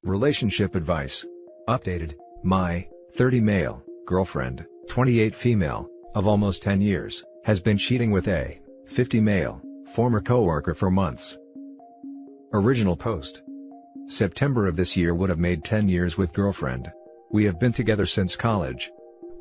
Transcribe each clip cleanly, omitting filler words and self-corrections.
Relationship advice. Updated. My 30 male girlfriend, 28 female, of almost 10 years, has been cheating with a 50 male former coworker for months. Original post. September of this year would have made 10 years with girlfriend. We have been together since college.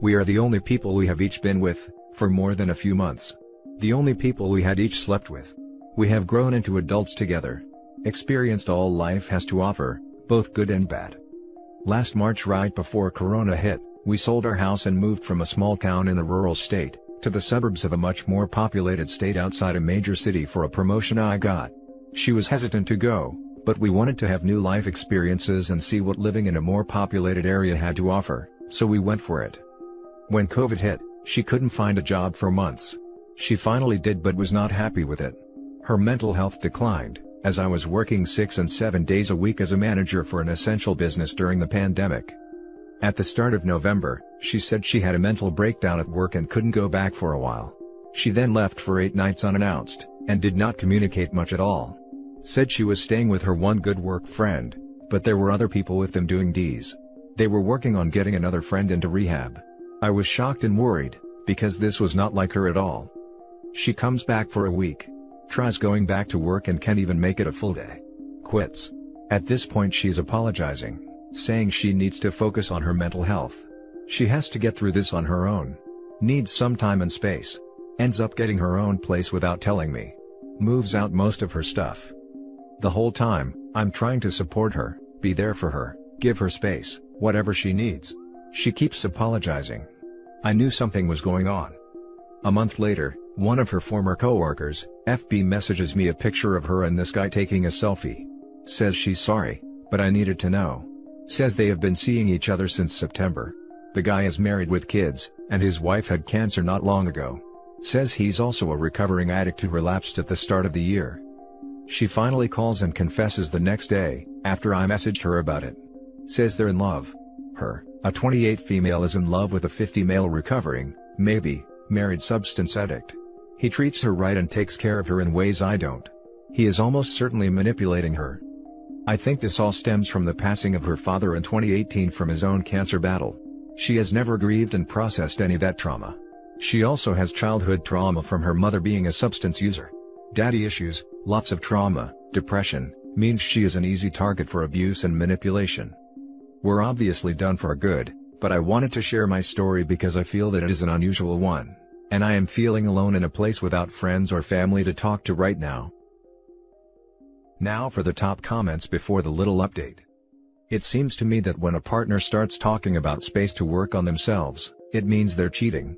We are the only people we have each been with for more than a few months. The only people we had each slept with. We have grown into adults together. Experienced all life has to offer, both good and bad. Last March, right before Corona hit, we sold our house and moved from a small town in a rural state to the suburbs of a much more populated state outside a major city for a promotion I got. She was hesitant to go, but we wanted to have new life experiences and see what living in a more populated area had to offer, so we went for it. When COVID hit, she couldn't find a job for months. She finally did, but was not happy with it. Her mental health declined, as I was working 6 and 7 days a week as a manager for an essential business during the pandemic. At the start of November, she said she had a mental breakdown at work and couldn't go back for a while. She then left for 8 nights unannounced, and did not communicate much at all. Said she was staying with her one good work friend, but there were other people with them doing Ds. They were working on getting another friend into rehab. I was shocked and worried, because this was not like her at all. She comes back for a week, tries going back to work and can't even make it a full day. Quits. At this point she's apologizing, saying she needs to focus on her mental health. She has to get through this on her own. Needs some time and space. Ends up getting her own place without telling me. Moves out most of her stuff. The whole time, I'm trying to support her, be there for her, give her space, whatever she needs. She keeps apologizing. I knew something was going on. A month later, one of her former coworkers, FB, messages me a picture of her and this guy taking a selfie. Says she's sorry, but I needed to know. Says they have been seeing each other since September. The guy is married with kids, and his wife had cancer not long ago. Says he's also a recovering addict who relapsed at the start of the year. She finally calls and confesses the next day, after I messaged her about it. Says they're in love. Her, a 28 female, is in love with a 50 male recovering, maybe, married substance addict. He treats her right and takes care of her in ways I don't. He is almost certainly manipulating her. I think this all stems from the passing of her father in 2018 from his own cancer battle. She has never grieved and processed any of that trauma. She also has childhood trauma from her mother being a substance user. Daddy issues, lots of trauma, depression, means she is an easy target for abuse and manipulation. We're obviously done for good, but I wanted to share my story because I feel that it is an unusual one, and I am feeling alone in a place without friends or family to talk to right now. Now for the top comments before the little update. It seems to me that when a partner starts talking about space to work on themselves, it means they're cheating.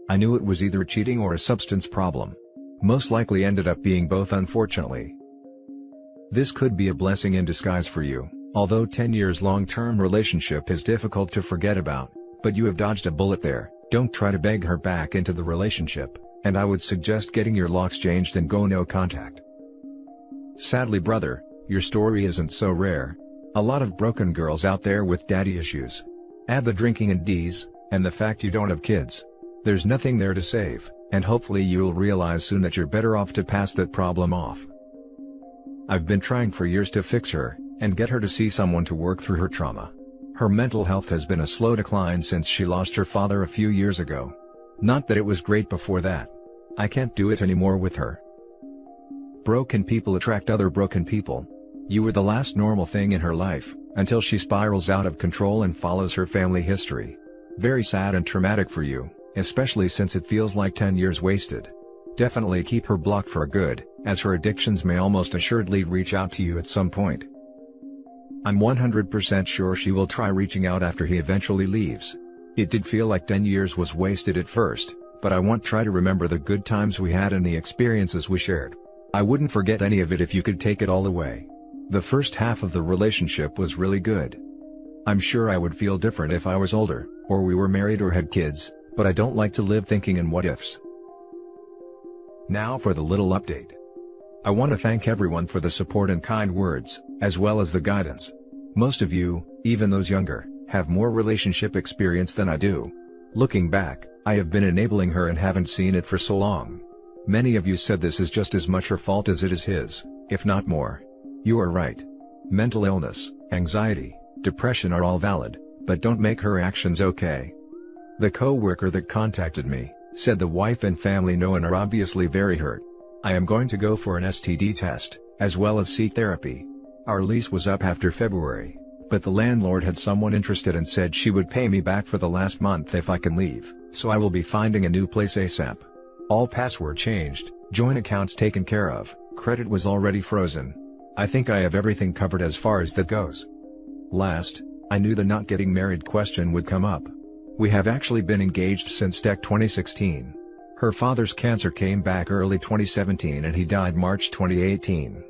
I knew it was either cheating or a substance problem. Most likely ended up being both, unfortunately. This could be a blessing in disguise for you, although 10 years long-term relationship is difficult to forget about, but you have dodged a bullet there. Don't try to beg her back into the relationship, and I would suggest getting your locks changed and go no contact. Sadly, brother, your story isn't so rare. A lot of broken girls out there with daddy issues. Add the drinking and Ds, and the fact you don't have kids. There's nothing there to save, and hopefully you'll realize soon that you're better off to pass that problem off. I've been trying for years to fix her, and get her to see someone to work through her trauma. Her mental health has been a slow decline since she lost her father a few years ago. Not that it was great before that. I can't do it anymore with her. Broken people attract other broken people. You were the last normal thing in her life, until she spirals out of control and follows her family history. Very sad and traumatic for you, especially since it feels like 10 years wasted. Definitely keep her blocked for good, as her addictions may almost assuredly reach out to you at some point. I'm 100% sure she will try reaching out after he eventually leaves. It did feel like 10 years was wasted at first, but I won't try to remember the good times we had and the experiences we shared. I wouldn't forget any of it if you could take it all away. The first half of the relationship was really good. I'm sure I would feel different if I was older, or we were married or had kids, but I don't like to live thinking in what ifs. Now for the little update. I want to thank everyone for the support and kind words, as well as the guidance. Most of you, even those younger, have more relationship experience than I do. Looking back, I have been enabling her and haven't seen it for so long. Many of you said this is just as much her fault as it is his, if not more. You are right. Mental illness, anxiety, depression are all valid, but don't make her actions okay. The co-worker that contacted me said the wife and family know and are obviously very hurt. I am going to go for an STD test, as well as seek therapy. Our lease was up after February, but the landlord had someone interested and said she would pay me back for the last month if I can leave, so I will be finding a new place ASAP. All password changed, joint accounts taken care of, credit was already frozen. I think I have everything covered as far as that goes. Last, I knew the not getting married question would come up. We have actually been engaged since 2016. Her father's cancer came back early 2017 and he died March 2018.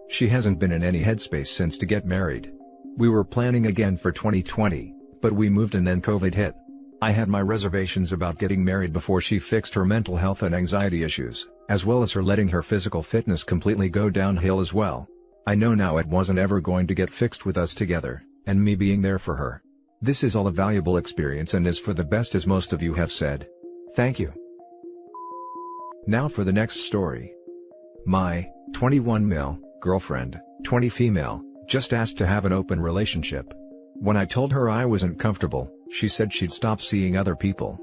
She hasn't been in any headspace since to get married. We were planning again for 2020, but we moved and then COVID hit. I had my reservations about getting married before she fixed her mental health and anxiety issues, as well as her letting her physical fitness completely go downhill as well. I know now it wasn't ever going to get fixed with us together, and me being there for her. This is all a valuable experience and is for the best, as most of you have said. Thank you. Now for the next story. My 21 male girlfriend, 20 female, just asked to have an open relationship. When I told her I wasn't comfortable, she said she'd stop seeing other people.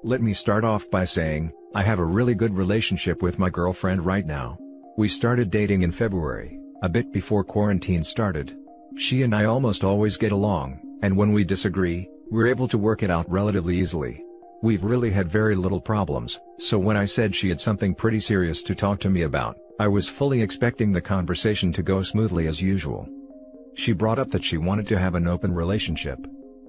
Let me start off by saying, I have a really good relationship with my girlfriend right now. We started dating in February, a bit before quarantine started. She and I almost always get along, and when we disagree, we're able to work it out relatively easily. We've really had very little problems, so when I said she had something pretty serious to talk to me about, I was fully expecting the conversation to go smoothly as usual. She brought up that she wanted to have an open relationship.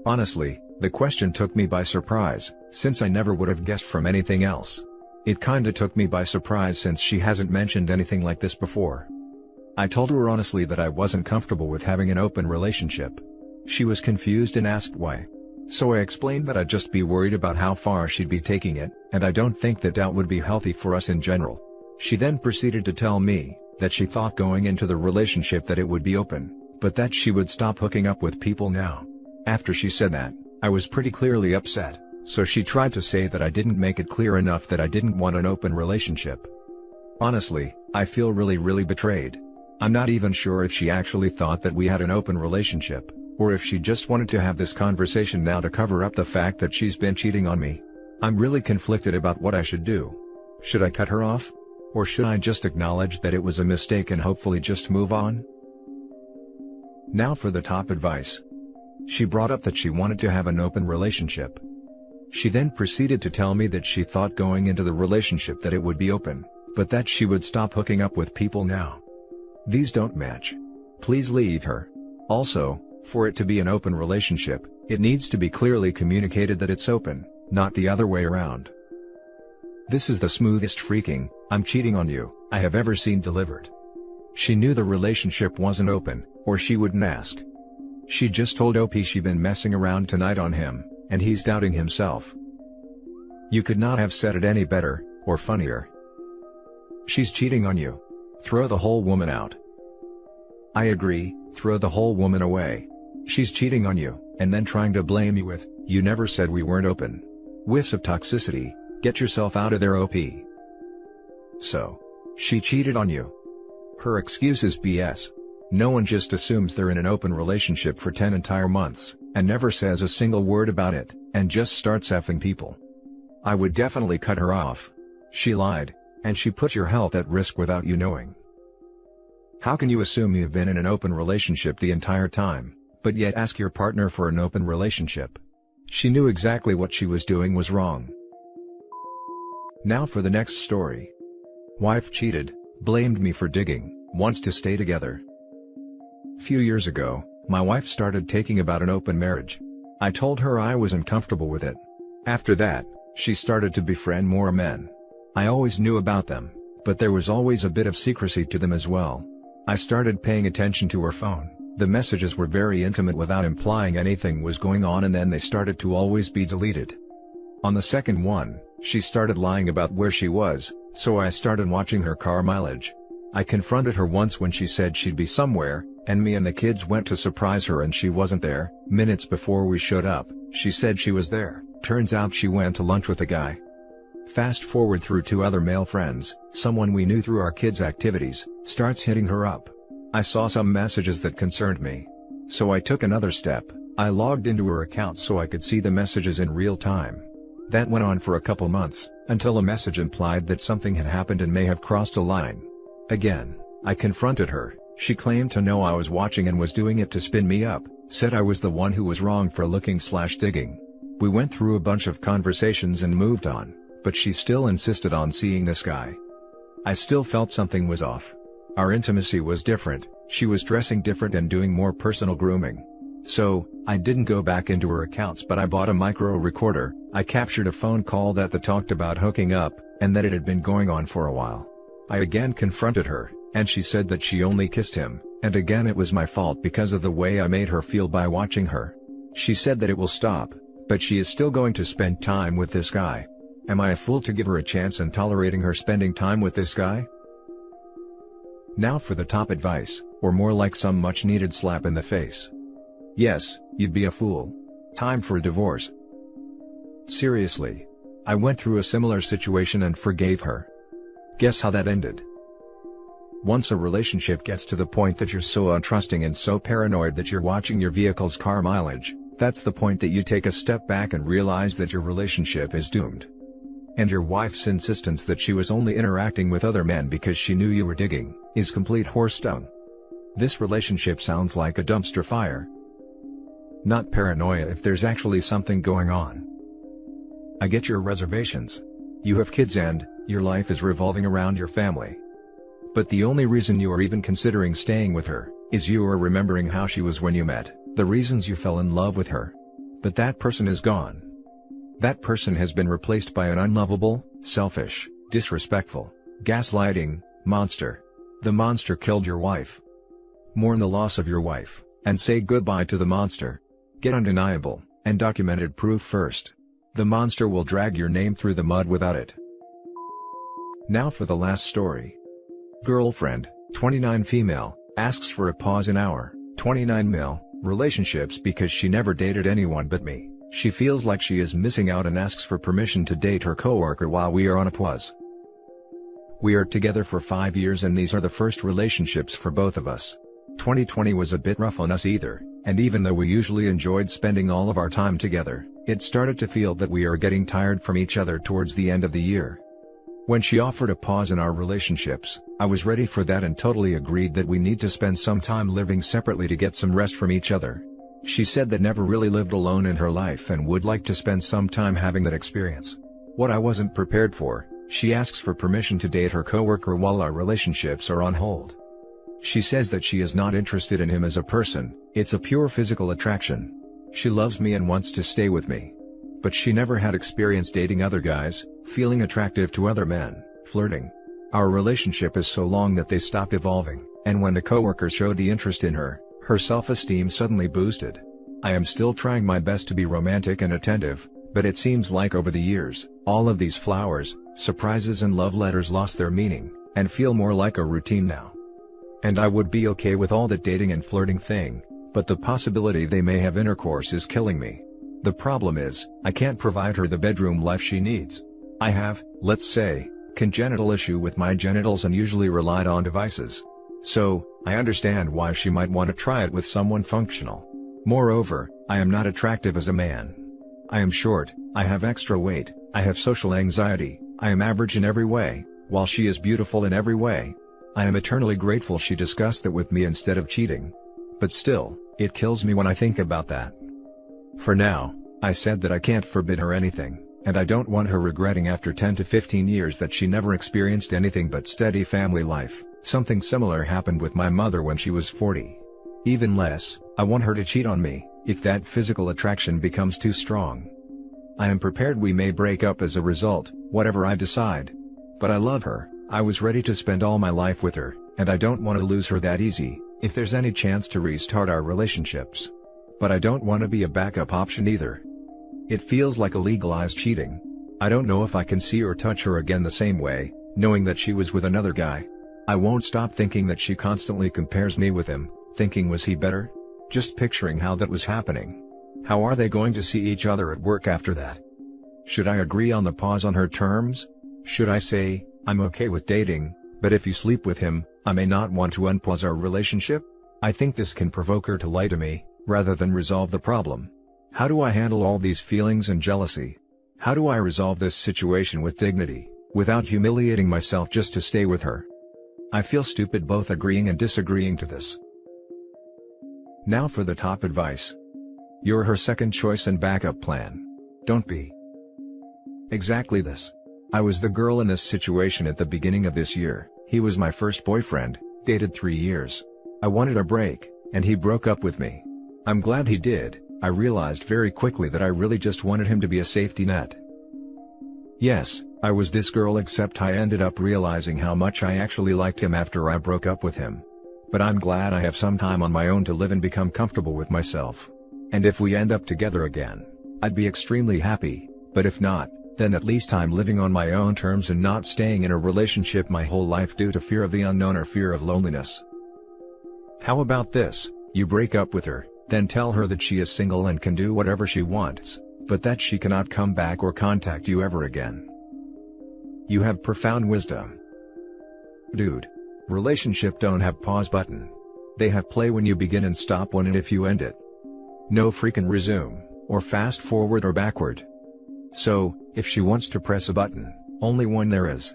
Honestly, the question took me by surprise, since I never would have guessed from anything else. It kinda took me by surprise since she hasn't mentioned anything like this before. I told her honestly that I wasn't comfortable with having an open relationship. She was confused and asked why. So I explained that I'd just be worried about how far she'd be taking it, and I don't think that doubt would be healthy for us in general. She then proceeded to tell me that she thought going into the relationship that it would be open, but that she would stop hooking up with people now. After she said that, I was pretty clearly upset, so she tried to say that I didn't make it clear enough that I didn't want an open relationship. Honestly, I feel really betrayed. I'm not even sure if she actually thought that we had an open relationship, or if she just wanted to have this conversation now to cover up the fact that she's been cheating on me. I'm really conflicted about what I should do. Should I cut her off? Or should I just acknowledge that it was a mistake and hopefully just move on? Now for the top advice. She brought up that she wanted to have an open relationship. She then proceeded to tell me that she thought going into the relationship that it would be open, but that she would stop hooking up with people now. These don't match. Please leave her. Also, for it to be an open relationship, it needs to be clearly communicated that it's open, not the other way around. This is the smoothest freaking, "I'm cheating on you," I have ever seen delivered. She knew the relationship wasn't open, or she wouldn't ask. She just told OP she'd been messing around tonight on him, and he's doubting himself. You could not have said it any better, or funnier. She's cheating on you. Throw the whole woman out. I agree, throw the whole woman away. She's cheating on you, and then trying to blame you with, "You never said we weren't open." Whiffs of toxicity. Get yourself out of there, OP. So, she cheated on you. Her excuse is BS. No one just assumes they're in an open relationship for 10 entire months, and never says a single word about it, and just starts effing people. I would definitely cut her off. She lied, and she put your health at risk without you knowing. How can you assume you've been in an open relationship the entire time, but yet ask your partner for an open relationship? She knew exactly what she was doing was wrong. Now for the next story. Wife cheated, blamed me for digging, wants to stay together. Few years ago, my wife started taking about an open marriage. I told her I wasn't comfortable with it. After that, she started to befriend more men. I always knew about them, but there was always a bit of secrecy to them as well. I started paying attention to her phone. The messages were very intimate without implying anything was going on, and then they started to always be deleted. On the second one, she started lying about where she was, so I started watching her car mileage. I confronted her once when she said she'd be somewhere, and me and the kids went to surprise her and she wasn't there. Minutes before we showed up, she said she was there. Turns out she went to lunch with a guy. Fast forward through 2 other male friends, someone we knew through our kids' activities, starts hitting her up. I saw some messages that concerned me, So I took another step. I logged into her account so I could see the messages in real time. That went on for a couple months, until a message implied that something had happened and may have crossed a line. Again, I confronted her. She claimed to know I was watching and was doing it to spin me up, said I was the one who was wrong for looking/digging. We went through a bunch of conversations and moved on, but she still insisted on seeing this guy. I still felt something was off. Our intimacy was different, she was dressing different and doing more personal grooming. So, I didn't go back into her accounts, but I bought a micro recorder. I captured a phone call that they talked about hooking up, and that it had been going on for a while. I again confronted her, and she said that she only kissed him, and again it was my fault because of the way I made her feel by watching her. She said that it will stop, but she is still going to spend time with this guy. Am I a fool to give her a chance and tolerating her spending time with this guy? Now for the top advice, or more like some much needed slap in the face. Yes, you'd be a fool. Time for a divorce. Seriously. I went through a similar situation and forgave her. Guess how that ended? Once a relationship gets to the point that you're so untrusting and so paranoid that you're watching your vehicle's car mileage, that's the point that you take a step back and realize that your relationship is doomed. And your wife's insistence that she was only interacting with other men because she knew you were digging, is complete horse dung. This relationship sounds like a dumpster fire. Not paranoia if there's actually something going on. I get your reservations. You have kids and your life is revolving around your family. But the only reason you are even considering staying with her is you are remembering how she was when you met, the reasons you fell in love with her. But that person is gone. That person has been replaced by an unlovable, selfish, disrespectful, gaslighting monster. The monster killed your wife. Mourn the loss of your wife, and say goodbye to the monster. Get undeniable and documented proof first. The monster will drag your name through the mud without it. Now for the last story. Girlfriend, 29 female, asks for a pause in our 29 male relationships because she never dated anyone but me. She feels like she is missing out and asks for permission to date her coworker while we are on a pause. We are together for 5 years and these are the first relationships for both of us. 2020 was a bit rough on us either, and even though we usually enjoyed spending all of our time together, it started to feel that we are getting tired from each other towards the end of the year. When she offered a pause in our relationships, I was ready for that and totally agreed that we need to spend some time living separately to get some rest from each other. She said that never really lived alone in her life and would like to spend some time having that experience. What I wasn't prepared for, she asks for permission to date her coworker while our relationships are on hold. She says that she is not interested in him as a person, it's a pure physical attraction. She loves me and wants to stay with me. But she never had experience dating other guys, feeling attractive to other men, flirting. Our relationship is so long that they stopped evolving, and when the coworker showed the interest in her, her self-esteem suddenly boosted. I am still trying my best to be romantic and attentive, but it seems like over the years, all of these flowers, surprises and love letters lost their meaning, and feel more like a routine now. And I would be okay with all that dating and flirting thing, but the possibility they may have intercourse is killing me. The problem is, I can't provide her the bedroom life she needs. I have, let's say, congenital issue with my genitals and usually relied on devices. So, I understand why she might want to try it with someone functional. Moreover, I am not attractive as a man. I am short, I have extra weight, I have social anxiety, I am average in every way, while she is beautiful in every way. I am eternally grateful she discussed that with me instead of cheating. But still, it kills me when I think about that. For now, I said that I can't forbid her anything, and I don't want her regretting after 10 to 15 years that she never experienced anything but steady family life. Something similar happened with my mother when she was 40. Even less, I want her to cheat on me, if that physical attraction becomes too strong. I am prepared we may break up as a result, whatever I decide. But I love her, I was ready to spend all my life with her, and I don't want to lose her that easy, if there's any chance to restart our relationships. But I don't want to be a backup option either. It feels like a legalized cheating. I don't know if I can see or touch her again the same way, knowing that she was with another guy. I won't stop thinking that she constantly compares me with him, thinking was he better? Just picturing how that was happening. How are they going to see each other at work after that? Should I agree on the pause on her terms? Should I say, I'm okay with dating, but if you sleep with him, I may not want to unpause our relationship? I think this can provoke her to lie to me, rather than resolve the problem. How do I handle all these feelings and jealousy? How do I resolve this situation with dignity, without humiliating myself just to stay with her? I feel stupid both agreeing and disagreeing to this. Now for the top advice. You're her second choice and backup plan. Don't be. Exactly this. I was the girl in this situation at the beginning of this year. He was my first boyfriend, dated 3 years. I wanted a break, and he broke up with me. I'm glad he did. I realized very quickly that I really just wanted him to be a safety net. Yes, I was this girl, except I ended up realizing how much I actually liked him after I broke up with him. But I'm glad I have some time on my own to live and become comfortable with myself. And if we end up together again, I'd be extremely happy, but if not, then at least I'm living on my own terms and not staying in a relationship my whole life due to fear of the unknown or fear of loneliness. How about this? You break up with her, then tell her that she is single and can do whatever she wants, but that she cannot come back or contact you ever again. You have profound wisdom. Dude. Relationship don't have pause button. They have play when you begin and stop when and if you end it. No freaking resume, or fast forward or backward. So, if she wants to press a button, only one there is.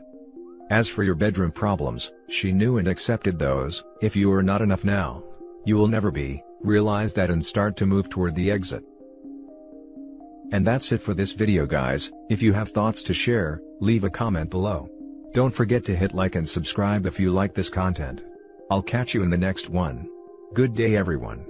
As for your bedroom problems, she knew and accepted those. If you are not enough now, you will never be. Realize that and start to move toward the exit. And that's it for this video, guys. If you have thoughts to share, leave a comment below. Don't forget to hit like and subscribe if you like this content. I'll catch you in the next one. Good day, everyone.